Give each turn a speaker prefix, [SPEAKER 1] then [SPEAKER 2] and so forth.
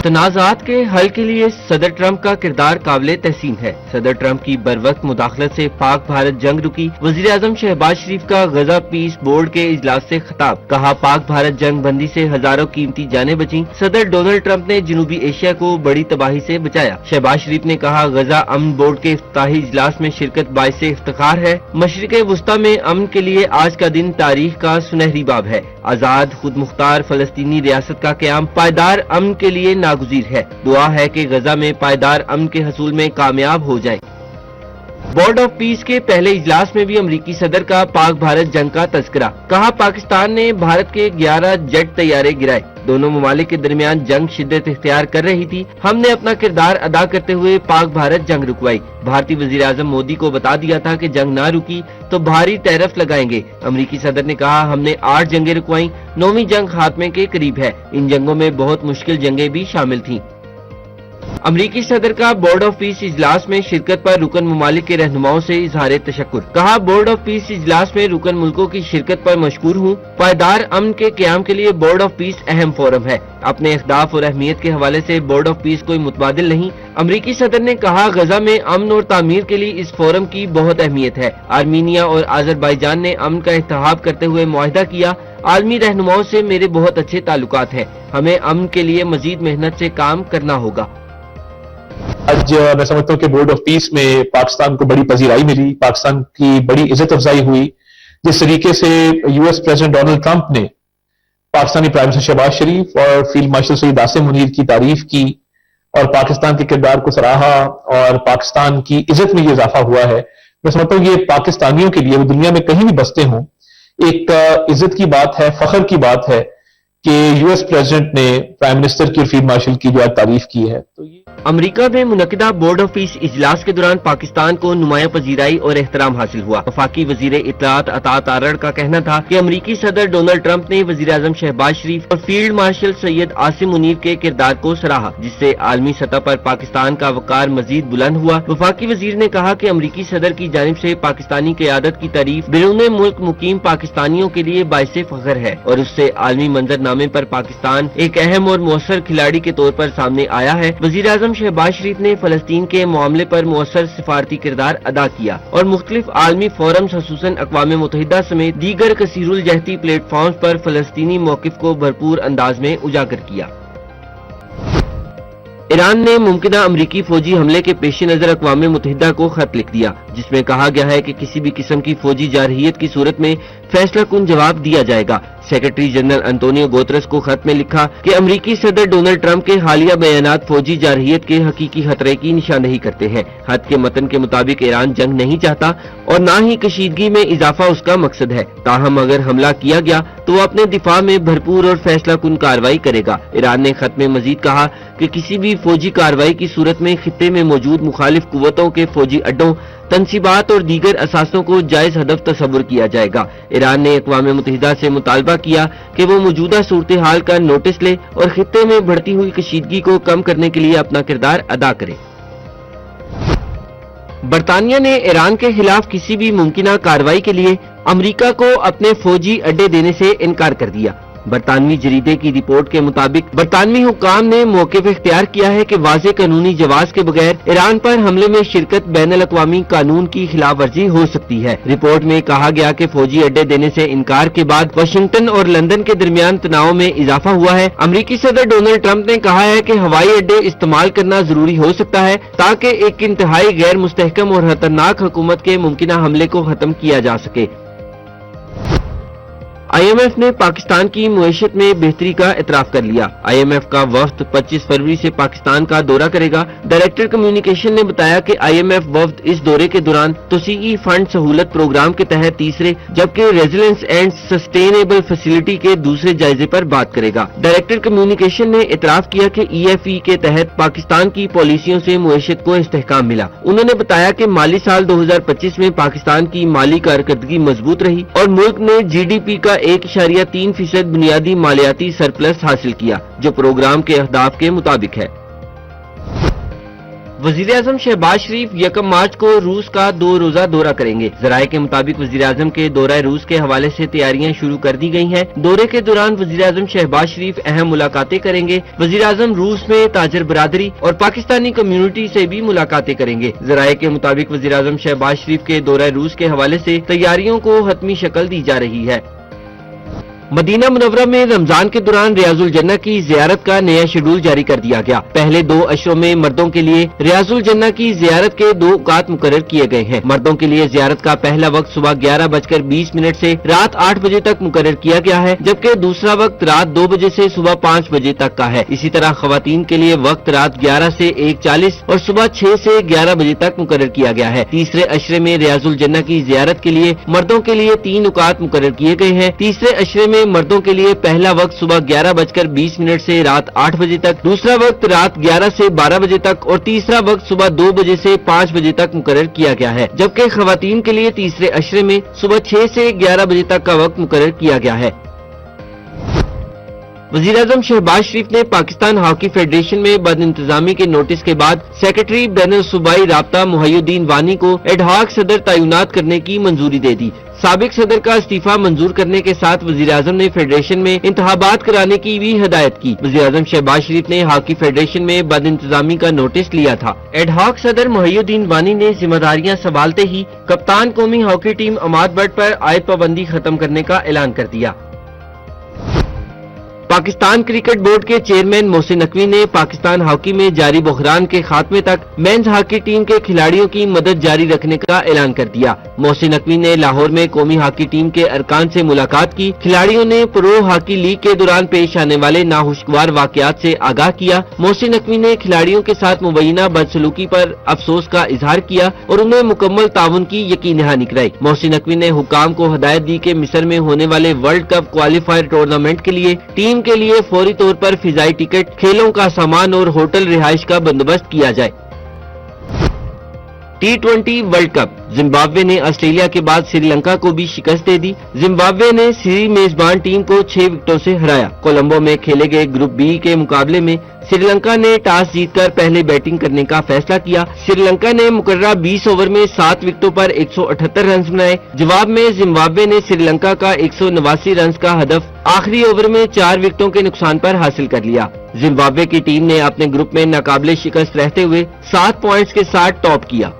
[SPEAKER 1] तनाज़ात के हल के लिए सदर ट्रंप का किरदार काबिले तहसीन है। सदर ट्रंप की बरवक्त मुदाखलत से पाक भारत जंग रुकी। वज़ीर आज़म शहबाज शरीफ का गजा पीस बोर्ड के इजलास से खिताब। कहा, पाक भारत जंग बंदी से हजारों कीमती जानें बची। सदर डोनाल्ड ट्रंप ने जनूबी एशिया को बड़ी तबाही से बचाया। शहबाज शरीफ ने कहा, गजा अमन बोर्ड के इफ्तिताही इजलास में शिरकत बाइस इफ्तिखार है। मशरिक वुस्ता में अमन के लिए आज का दिन तारीख का सुनहरी बाब है। आजाद खुद मुख्तार फलस्तीनी रियासत का क़याम पायदार अमन के लिए नागुज़ीर है। दुआ है कि गजा में पायदार अमन के हसूल में कामयाब हो जाए। बोर्ड ऑफ पीस के पहले इजलास में भी अमरीकी सदर का पाक भारत जंग का तज़किरा। कहा, पाकिस्तान ने भारत के 11 जेट तैयारे गिराए। दोनों ममालिक के दरमियान जंग शिद्दत इख्तियार कर रही थी। हमने अपना किरदार अदा करते हुए पाक भारत जंग रुकवाई। भारतीय वज़ीर आज़म मोदी को बता दिया था कि जंग ना रुकी तो भारी टैरिफ लगाएंगे। अमरीकी सदर ने कहा, हमने 8 जंगें रुकवाई। 9वीं जंग खात्मे के करीब है। इन जंगों में बहुत मुश्किल जंगें भी शामिल थीं। अमरीकी सदर का बोर्ड ऑफ पीस इजलास में शिरकत पर रुकन ममालिक के रहनुमाओं से इजहार तशक्कुर। कहा, बोर्ड ऑफ पीस इजलास में रुकन मुल्कों की शिरकत पर मशकूर हूँ। पायदार अमन के क़याम के लिए बोर्ड ऑफ पीस अहम फोरम है। अपने अहदाफ और अहमियत के हवाले से बोर्ड ऑफ पीस कोई मुतबादिल नहीं। अमरीकी सदर ने कहा, गजा में अमन और तामीर के लिए इस फोरम की बहुत अहमियत है। आर्मीनिया और आज़रबाईजान ने अमन का इत्तेहाब करते हुए मुआहिदा किया। आलमी रहनुमाओं से मेरे बहुत अच्छे ताल्लुकात हैं। हमें अमन के लिए मजीद मेहनत से काम करना होगा।
[SPEAKER 2] आज मैं समझता हूँ कि बोर्ड ऑफ पीस में पाकिस्तान को बड़ी पजीराई मिली, पाकिस्तान की बड़ी इज्जत अफजाई हुई। जिस तरीके से यूएस प्रेसिडेंट डोनाल्ड ट्रंप ने पाकिस्तानी प्राइम मिनिस्टर शहबाज शरीफ और फील्ड मार्शल सईद आसिम मुनीर की तारीफ की और पाकिस्तान के किरदार को सराहा और पाकिस्तान की इज्जत में ये इजाफा हुआ है, मैं समझता हूँ ये पाकिस्तानियों के लिए, वो दुनिया में कहीं भी बसते हों, एक इज्जत की बात है, फख्र की बात है कि यूएस प्रेसिडेंट ने प्राइम मिनिस्टर की और फील्ड मार्शल की जो तारीफ की है। तो ये
[SPEAKER 1] अमरीका में मुनक़िदा बोर्ड ऑफ पीस इजलास के दौरान पाकिस्तान को नुमाया पजीराई और एहतराम हासिल हुआ। वफाकी वजीर इत्तलात अता तारड़ का कहना था कि अमरीकी सदर डोनाल्ड ट्रंप ने वजीर आज़म शहबाज शरीफ और फील्ड मार्शल सैयद आसिम मुनीर के किरदार को सराहा, जिससे आलमी सतह पर पाकिस्तान का वकार मजीद बुलंद हुआ। वफाकी वजीर ने कहा कि अमरीकी सदर की जानिब से पाकिस्तानी क़यादत की तारीफ बिरूने मुल्क मुकीम पाकिस्तानियों के लिए बाइसे फख्र है और उससे आलमी मंजरनामे पर पाकिस्तान एक अहम और मौसर खिलाड़ी के तौर पर सामने आया है। वजीर आज़म शहबाज शरीफ ने फलस्तीन के मामले पर मौसर सिफारती किरदार अदा किया और मुख्तलिफ आलमी फोरम्स खसूसन अक़वाम मुत्तहिदा समेत दीगर कसीरुल जहती प्लेटफॉर्म्स पर फलस्तीनी मौक़िफ़ को भरपूर अंदाज में उजागर किया। ईरान ने मुमकिना अमरीकी फौजी हमले के पेश नजर अक़वाम मुत्तहिदा को खत लिख दिया, जिसमें कहा गया है कि किसी भी किस्म की फौजी जारहियत की सूरत में फैसला कुन जवाब दिया जाएगा। सेक्रेटरी जनरल अंतोनियो गुतेरेस को खत में लिखा कि अमरीकी सदर डोनाल्ड ट्रंप के हालिया बयानात फौजी जारहियत के हकीकी खतरे की निशानदही करते हैं। खत के मतन के मुताबिक ईरान जंग नहीं चाहता और न ही कशीदगी में इजाफा उसका मकसद है। ताहम अगर हमला किया गया तो वो अपने दिफा में भरपूर और फैसला कुन कार्रवाई करेगा। ईरान ने खत में मजीद कहा कि किसी भी फौजी कार्रवाई की सूरत में खित्ते में मौजूद मुखालिफ कुव्वतों के फौजी अड्डों, तनसीबात और दीगर असासों को जायज हदफ तस्वुर किया जाएगा। ईरान ने अक़वाम मुत्तहिदा से मुतालबा किया कि वो मौजूदा सूरत हाल का नोटिस ले और खित्ते में बढ़ती हुई कशीदगी को कम करने के लिए अपना किरदार अदा करे। बरतानिया ने ईरान के खिलाफ किसी भी मुमकिना कार्रवाई के लिए अमरीका को अपने फौजी अड्डे देने से इनकार कर दिया। बरतानवी जरीदे की रिपोर्ट के मुताबिक बरतानवी हुक्काम ने मौक़िफ़ इख्तियार किया है कि वाज़े कानूनी जवाज़ के बगैर ईरान पर हमले में शिरकत बैनुल अक़वामी कानून की खिलाफ वर्जी हो सकती है। रिपोर्ट में कहा गया कि फौजी अड्डे देने से इनकार के बाद वाशिंगटन और लंदन के दरमियान तनाव में इजाफा हुआ है। अमरीकी सदर डोनाल्ड ट्रंप ने कहा है कि हवाई अड्डे इस्तेमाल करना जरूरी हो सकता है ताकि एक इंतहाई गैर मुस्तहकम और खतरनाक हुकूमत के मुमकिना हमले को खत्म किया जा सके। IMF ने पाकिस्तान की मुईशत में बेहतरी का इतराफ कर लिया। IMF का वफ्द 25 फरवरी से पाकिस्तान का दौरा करेगा। डायरेक्टर कम्युनिकेशन ने बताया कि IMF वफ्द इस दौरे के दौरान तोसीई फंड सहूलत प्रोग्राम के तहत तीसरे जबकि रेजिलेंस एंड सस्टेनेबल फैसिलिटी के दूसरे जायजे पर बात करेगा। डायरेक्टर कम्युनिकेशन ने इतराफ किया कि EFE के तहत पाकिस्तान की पॉलिसियों से मुईशत को इस्तेहकाम मिला। उन्होंने बताया कि माली साल 2025 में पाकिस्तान की माली कारकर्दगी मजबूत रही और मुल्क ने GDP का 1.3% बुनियादी मालियाती सरप्लस हासिल किया, जो प्रोग्राम के अहदाफ के मुताबिक है। वजीर आजम शहबाज शरीफ 1 मार्च को रूस का 2 रोजा दौरा करेंगे। जराये के मुताबिक वजीर आजम के दौरा रूस के हवाले से तैयारियां शुरू कर दी गई हैं। दौरे के दौरान वजीर आजम शहबाज शरीफ अहम मुलाकातें करेंगे। वजीर आजम रूस में ताजर बरादरी और पाकिस्तानी कम्युनिटी से भी मुलाकातें करेंगे। जराये के मुताबिक वजीर आजम शहबाज शरीफ के दौरा रूस के हवाले से तैयारियों को हतमी शक्ल दी जा रही है। मदीना मुनव्वरा में रमजान के दौरान रियाजुल जन्ना की जियारत का नया शेड्यूल जारी कर दिया गया। पहले 2 अशरों में मर्दों के लिए रियाजुल जन्ना की जियारत के 2 औकात मुकर्रर किए गए हैं। मर्दों के लिए जियारत का पहला वक्त सुबह 11:20 से रात 8 बजे तक मुकर्रर किया गया है, जबकि दूसरा वक्त रात 2 बजे से सुबह 5 बजे तक का है। इसी तरह खवातीन के लिए वक्त रात 11 से 1:40 और सुबह 6 से 11 बजे तक मुकर्रर किया गया है। तीसरे अशरे में रियाजुल जन्ना की जियारत के लिए मर्दों के लिए 3 औकात मुकर्रर किए गए हैं। तीसरे अशरे में मर्दों के लिए पहला वक्त सुबह 11:20 से रात 8 बजे तक, दूसरा वक्त रात 11 से 12 बजे तक और तीसरा वक्त सुबह 2 बजे से 5 बजे तक मुकर्रर किया गया है, जबकि खवातीन के लिए तीसरे अशरे में सुबह 6 से 11 बजे तक का वक्त मुकर्रर किया गया है। वजीर आजम शहबाज शरीफ ने पाकिस्तान हॉकी फेडरेशन में बदइंतजामी के नोटिस के बाद सेक्रेटरी बैनुल सूबाई राब्ता मुहय्युद्दीन वानी को एडहॉक सदर तैनात करने की मंजूरी दे दी। साबिक सदर का इस्तीफा मंजूर करने के साथ वजीर आजम ने फेडरेशन में इंतखाबात कराने की भी हिदायत की। वजीर आजम शहबाज शरीफ ने हॉकी फेडरेशन में बदइंतजामी का नोटिस लिया था। एडहॉक सदर मुहय्युद्दीन वानी ने जिम्मेदारियां संभालते ही कप्तान कौमी हॉकी टीम अमाद बट पर आयद पाबंदी खत्म करने का ऐलान कर दिया। पाकिस्तान क्रिकेट बोर्ड के चेयरमैन मोहसिन नकवी ने पाकिस्तान हॉकी में जारी बहरान के खात्मे तक मेंस हॉकी टीम के खिलाड़ियों की मदद जारी रखने का ऐलान कर दिया। मोहसिन नकवी ने लाहौर में कौमी हॉकी टीम के अरकान से मुलाकात की। खिलाड़ियों ने प्रो हॉकी लीग के दौरान पेश आने वाले नाखुशगवार वाकयात से आगाह किया। मोहसिन नकवी ने खिलाड़ियों के साथ मुबैना बदसलूकी पर अफसोस का इजहार किया और उन्हें मुकम्मल ताउन की यकीन दहानी कराई। मोहसिन नकवी ने हुक्काम को हदायत दी कि मिस्र में होने वाले वर्ल्ड कप क्वालिफायर टूर्नामेंट के लिए टीम के लिए फौरी तौर पर फिजाई टिकट, खेलों का सामान और होटल रिहाइश का बंदोबस्त किया जाए। T20 वर्ल्ड कप, जिम्बाब्वे ने ऑस्ट्रेलिया के बाद श्रीलंका को भी शिकस्त दे दी। जिम्बाब्वे ने सीरीज मेजबान टीम को 6 विकेटों से हराया। कोलंबो में खेले गए ग्रुप बी के मुकाबले में श्रीलंका ने टॉस जीतकर पहले बैटिंग करने का फैसला किया। श्रीलंका ने मुकर्ररा 20 ओवर में 7 विकेटों पर 178 रन बनाए। जवाब में जिम्बाब्वे ने श्रीलंका का 189 रन का हदफ आखिरी ओवर में 4 विकेटों के नुकसान पर हासिल कर लिया। जिम्बाब्वे की टीम ने अपने ग्रुप में नाकाबिले शिकस्त रहते हुए 7 पॉइंट्स के साथ टॉप किया।